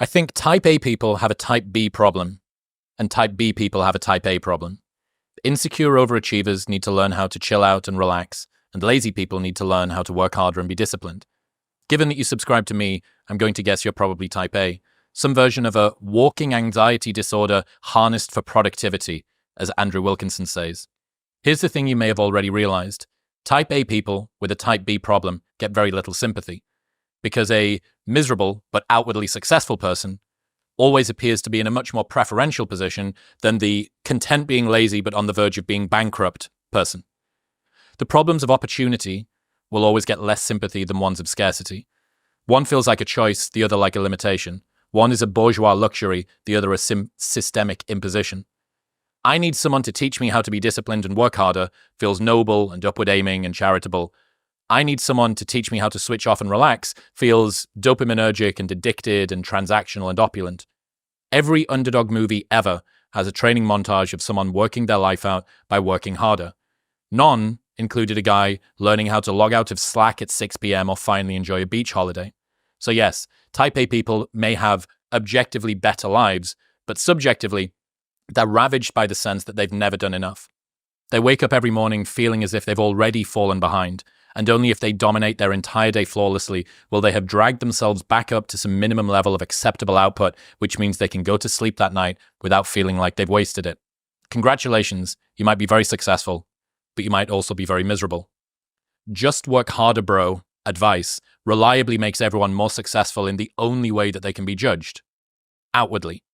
I think type A people have a type B problem, and type B people have a type A problem. Insecure overachievers need to learn how to chill out and relax, and lazy people need to learn how to work harder and be disciplined. Given that you subscribe to me, I'm going to guess you're probably type A, some version of a walking anxiety disorder harnessed for productivity, as Andrew Williamson says. Here's the thing you may have already realized. Type A people with a type B problem get very little sympathy, because a miserable but outwardly successful person always appears to be in a much more preferential position than the content being lazy but on the verge of being bankrupt person. The problems of opportunity will always get less sympathy than ones of scarcity. One feels like a choice, the other like a limitation. One is a bourgeois luxury, the other a systemic imposition. I need someone to teach me how to be disciplined and work harder feels noble and upward aiming and charitable. I need someone to teach me how to switch off and relax feels dopaminergic and addicted and transactional and opulent. Every underdog movie ever has a training montage of someone working their life out by working harder. None included a guy learning how to log out of Slack at 6 p.m. or finally enjoy a beach holiday. So yes, type A people may have objectively better lives, but subjectively, they're ravaged by the sense that they've never done enough. They wake up every morning feeling as if they've already fallen behind, and only if they dominate their entire day flawlessly will they have dragged themselves back up to some minimum level of acceptable output, which means they can go to sleep that night without feeling like they've wasted it. Congratulations, you might be very successful, but you might also be very miserable. Just work harder, bro, advice, reliably makes everyone more successful in the only way that they can be judged: outwardly.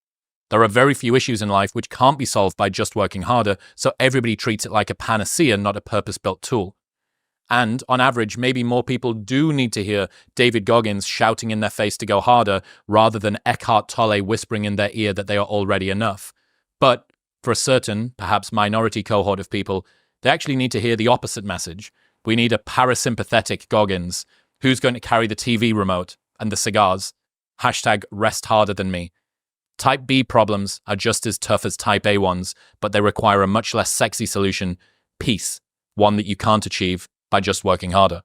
There are very few issues in life which can't be solved by just working harder, so everybody treats it like a panacea, not a purpose-built tool. And, on average, maybe more people do need to hear David Goggins shouting in their face to go harder rather than Eckhart Tolle whispering in their ear that they are already enough. But, for a certain, perhaps minority cohort of people, they actually need to hear the opposite message. We need a parasympathetic Goggins. Who's going to carry the TV remote and the cigars? Hashtag rest harder than me. Type B problems are just as tough as type A ones, but they require a much less sexy solution: peace, one that you can't achieve by just working harder.